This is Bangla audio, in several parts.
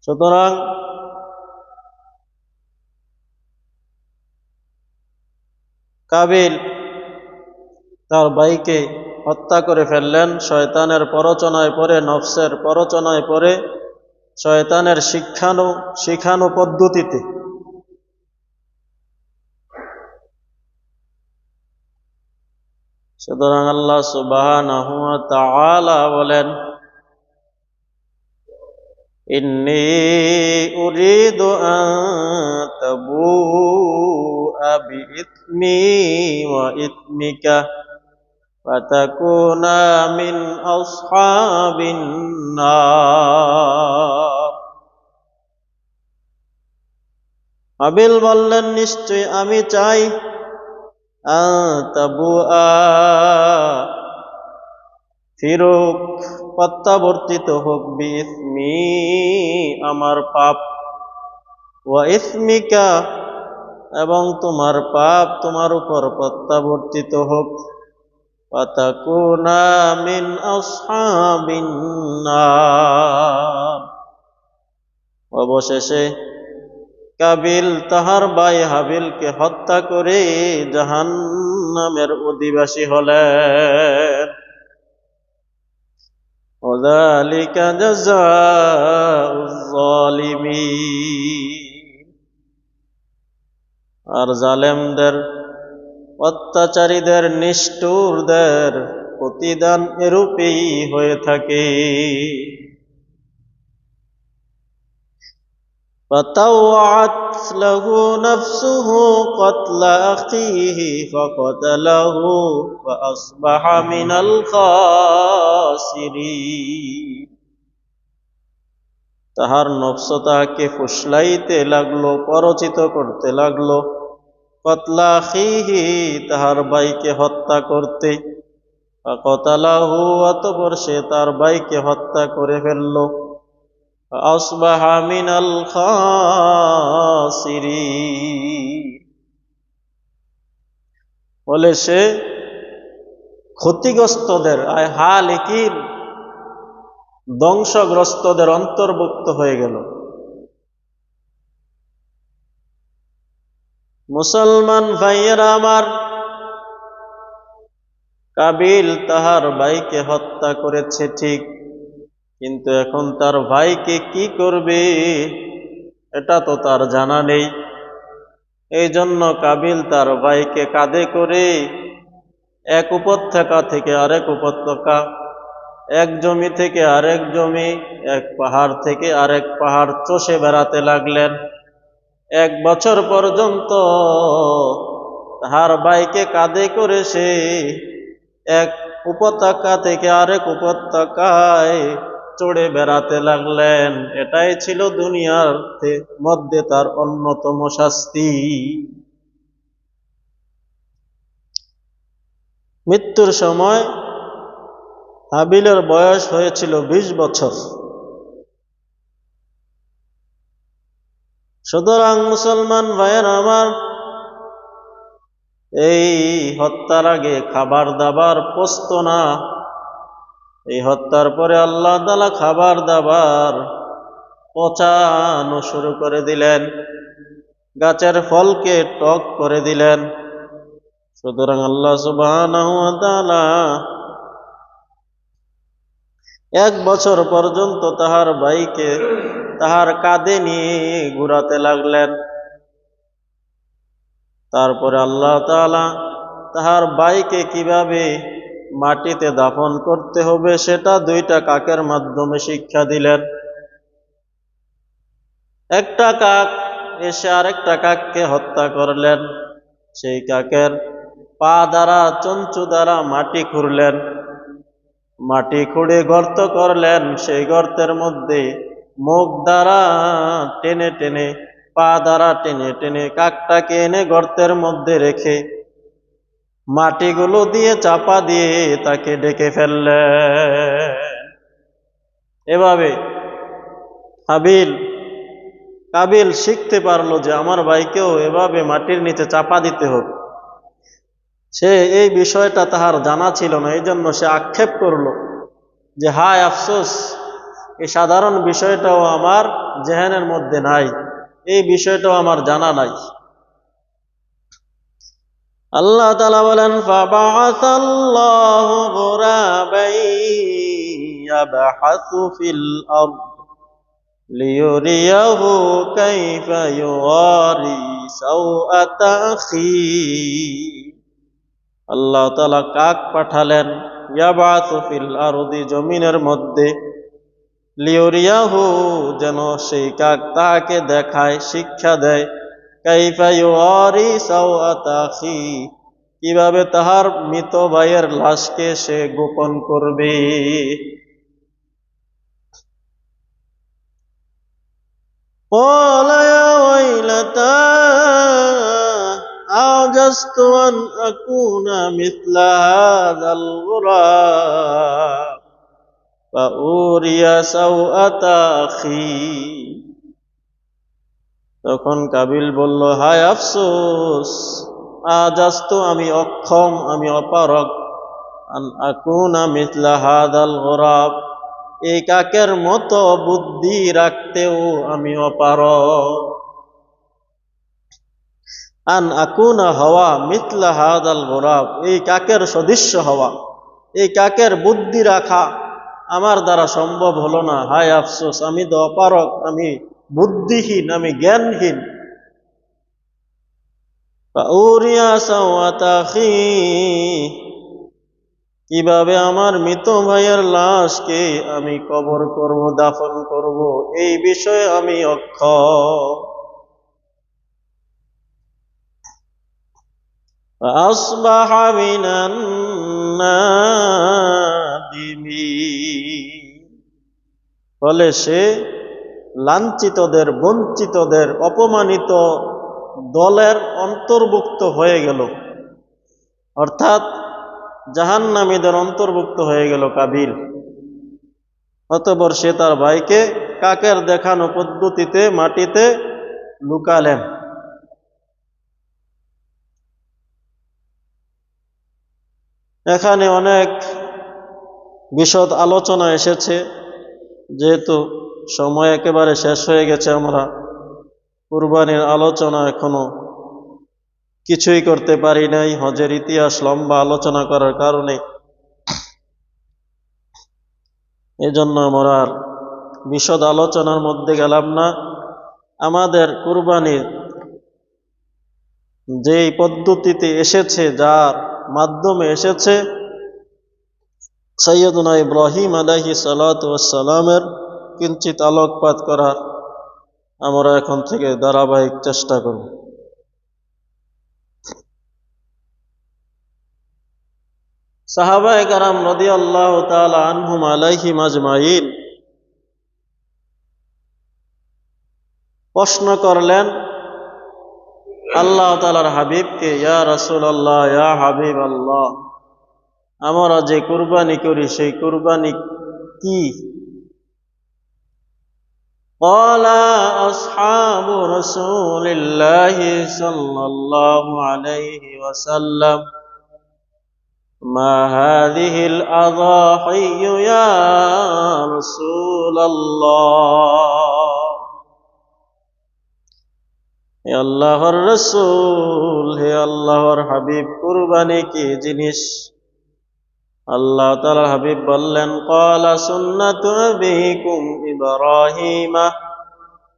সুতরাং কাবিল তার ভাইকে হত্যা করে ফেললেন শয়তানের প্ররোচনায় পড়ে, নফসের প্ররোচনায় পড়ে, শয়তানের শিখানো পদ্ধতিতে। সুতরাং আল্লাহ সুবহানাহু ওয়া তাআলা বলেন, ইন্নী উরিদু আন তাবুআ বিইসমি ওয়া ইসমিকা ফাতাকুনা মিন আসহাবিন নার। হাবিল বললেন, নিশ্চয় আমি চাই আন তাবুআ, ফিরুক, প্রত্যাবর্তিত হোক, বিইসমি, আমার পাপ, ওয়া ইসমিকা, এবং তোমার পাপ তোমার উপর প্রত্যাবর্তিত হোক, ফাতাকুনা মিন আসহাবিন নার। অবশেষে কাবিল তাহার ভাই হাবিলকে হত্যা করে জাহান্নামের অধিবাসী হলেন। ওয়াযালিকা জাযাউয যালিমিন। আর জালেমদের, অত্যাচারীদের, নিষ্ঠুরদের প্রতিদান এরূপেই হয়ে থাকে। فطوعت له نفسه قتل أخيه فقتله فأصبح من الخاسرين। তাহার নফস তাহাকে ফুসলাইতে লাগলো, পরচিত করতে লাগলো, কতলা আখিহি, তাহার ভাইকে হত্যা করতে, ফাকাতালাহু, অতঃপর সে তার ভাইকে হত্যা করে ফেলল, আসবাহা মিনাল খাসিরিন, বলে সে ক্ষতিগ্রস্তদের, হালিকিন, ধ্বংসগ্রস্তদের অন্তর্ভুক্ত হয়ে গেল। মুসলমান ভাইয়েরা আমার, কাবিল তাহার ভাইকে হত্যা করেছে ঠিক, কিন্তু এখন তার ভাইকে কি করবে এটা তো তার জানা নেই। এই জন্য কাবিল তার ভাইকে কাঁধে করে এক উপত্যকা থেকে আরেক উপত্যকা, এক জমি থেকে আরেক জমি, এক পাহাড় থেকে আরেক পাহাড় চষে বেড়াতে লাগলেন। 1 বছর পর্যন্ত তাহার ভাইকে কাঁধে করে সে এক উপত্যকা থেকে আরেক উপত্যকায় চড়ে বেড়াতে লাগলেন। এটাই ছিল দুনিয়ার মধ্যে তার অন্যতম শাস্তি। মৃত্যুর সময় হাবিলের বয়স হয়েছিল 20 বছর। সুতরাং মুসলমান ভাইয়ের আমার, এই হত্যার আগে খাবার দাবার পচত না। এই হত্যার পরে আল্লাহ তাআলা খাবার দাবার পচানো শুরু করে দিলেন, গাছের ফলকে টক করে দিলেন। সুতরাং আল্লাহ সুবহানাহু ওয়া তাআলা 1 বছর পর্যন্ত তাহার ভাইকে তাহার কাঁধে নিয়ে ঘুরাতে লাগলেন। তারপরে আল্লাহ তাআলা তাহার ভাইকে কিভাবে মাটিতে দাফন করতে হবে সেটা 2টা কাকের মাধ্যমে শিক্ষা দিলেন। একটা কাক এসে আরেকটা কাককে হত্যা করলেন। সেই কাকের পা দ্বারা, চঞ্চু দ্বারা মাটি খুঁড়লেন, মাটি খুঁড়ে গর্ত করলেন। সেই গর্তের মধ্যে মুখ দ্বারা টেনে টেনে, পা দ্বারা টেনে টেনে কাকটাকে এনে গর্তের মধ্যে রেখে মাটিগুলো দিয়ে চাপা দিয়ে তাকে ডেকে ফেললেন। এভাবে কাবিল শিখতে পারলো যে আমার ভাইকেও এভাবে মাটির নিচে চাপা দিতে হবে। সে এই বিষয়টা তাহার জানা ছিল না, এই জন্য সে আক্ষেপ করলো যে হায় আফসোস, এই সাধারণ বিষয়টাও আমার জেহেনের মধ্যে নাই, এই বিষয়টাও আমার জানা নাই। আল্লাহ তাআলা বলেন ফাবাআসাল্লাহু গুরাবাই ইয়াবহাসু ফিল আরদ লিয়ুরিয়াহু কাইফা ইউওয়ারি সাওআতা আখি। আল্লাহ তাআলা কাক পাঠালেন ইয়াবআসু ফিল আরদি, জমিনের মধ্যে, লিয়ুরিয়াহু, যেন সেই কাক তাকে দেখায়, শিক্ষা দেয়, কাইফা ইউওয়ারি সাওআতা আখি, কিভাবে তাহার মৃত ভাইয়ের লাশকে সে গোপন করবে। قال يا ويلتى أعجزت أن أكون مثل هذا الغراب فأوري سوءة أخي। তখন কাবিল বলল, হায় আফসোস, আজাস্তু, আমি অক্ষম, আমি অপারগ, আন আকুনা মিথলা হাদাল গুরাব, এই কাকের মতো বুদ্ধি রাখতেও আমি অপারগ। আন আকুনা হওয়া মিথলা হাদাল গুরাব, এই কাকের সদৃশ্য হওয়া, এই কাকের বুদ্ধি রাখা আমার দ্বারা সম্ভব হলো না। হায় আফসোস, আমি তো অপারগ, আমি বুদ্ধিহীন, আমি জ্ঞানহীন। ফাউরিয়া সাওয়াতা আখি, কিভাবে আমার মৃত ভাইয়ের লাশকে আমি কবর করব, দাফন করব, এই বিষয়ে আমি অক্ষম। ফাসবাহা মিনান নাদিমিন, ফলে সে লাঞ্ছিতদের, বঞ্চিতদের, অপমানিত দলের অন্তর্ভুক্ত হয়ে গেল, অর্থাৎ জাহান্নামীদের অন্তর্ভুক্ত হয়ে গেল কাবিল। অতঃপর সে তার ভাইকে কাকের দেখানো পদ্ধতিতে মাটিতে লুকালেন। এখানে অনেক বিশদ আলোচনা এসেছে, যেহেতু সময় একেবারে শেষ হয়ে গেছে, আমরা কুরবানির আলোচনা এখনো কিছুই করতে পারি নাই। হজের ইতিহাস লম্বা আলোচনা করার কারণে এজন্য আমরা আর বিশদ আলোচনার মধ্যে গেলাম না। আমাদের কুরবানির যেই পদ্ধতিতে এসেছে, যার মাধ্যমে এসেছে, সাইয়্যিদুনা ইব্রাহিম আলাইহিস সালাতু ওয়াস সালামের কিঞ্চিত আলোকপাত করার আমরা এখন থেকে ধারাবাহিক চেষ্টা করব। সাহাবায়ে কেরাম রাদিয়াল্লাহু তাআলা আনহুম আলাইহিম আজমাইন প্রশ্ন করলেন আল্লাহ তাআলার হাবিবকে, ইয়া রাসূলুল্লাহ, ইয়া হাবিবাল্লাহ, আমরা যে কুরবানি করি সেই কুরবানি কি? قال أصحاب رسول الله صلى الله عليه وسلم ما هذه الأضاحي يا رسول الله। হে আল্লাহর রাসূল, হে আল্লাহর হাবিব, কুরবানি কি জিনিস? আল্লাহ তাআলার হাবিব বললেন, ক্বালা সুন্নাতু আবিকুম ইব্রাহিম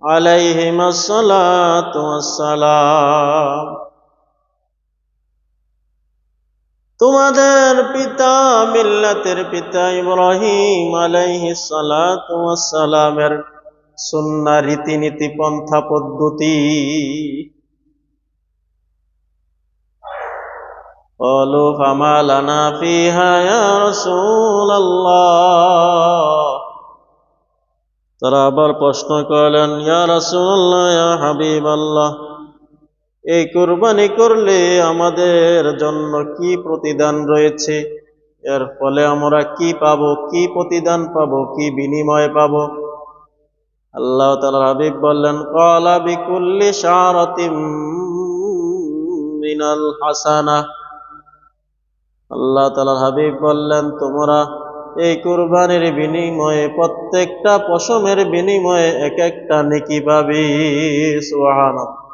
আলাইহিমাস সালাতু ওয়াস সালাম, তোমাদের পিতা, মিল্লাতের পিতা ইব্রাহিম আলাইহিস সালাতু ওয়াস সালামের সুন্নাহ, রীতিনীতি, পন্থা পদ্ধতি। قالوا فما لنا فيها يا رسول الله। তারা আবার প্রশ্ন করলেন, ইয়া রাসূলুল্লাহ, ইয়া হাবিবাল্লাহ, এই কুরবানি করলে আমাদের জন্য কি প্রতিদান রয়েছে? এর ফলে আমরা কি পাবো, কি প্রতিদান পাবো, কি বিনিময় পাবো? আল্লাহ তাআলার হাবিব বললেন, ক্বালা বিকুল্লি শারাতিম মিনাল হাসানাহ। আল্লাহ তাআলার হাবিব বললেন, তোমরা এই কুরবানির বিনিময়ে প্রত্যেকটা পশমের বিনিময়ে এক একটা নেকি পাবি। সুবহানাল্লাহ।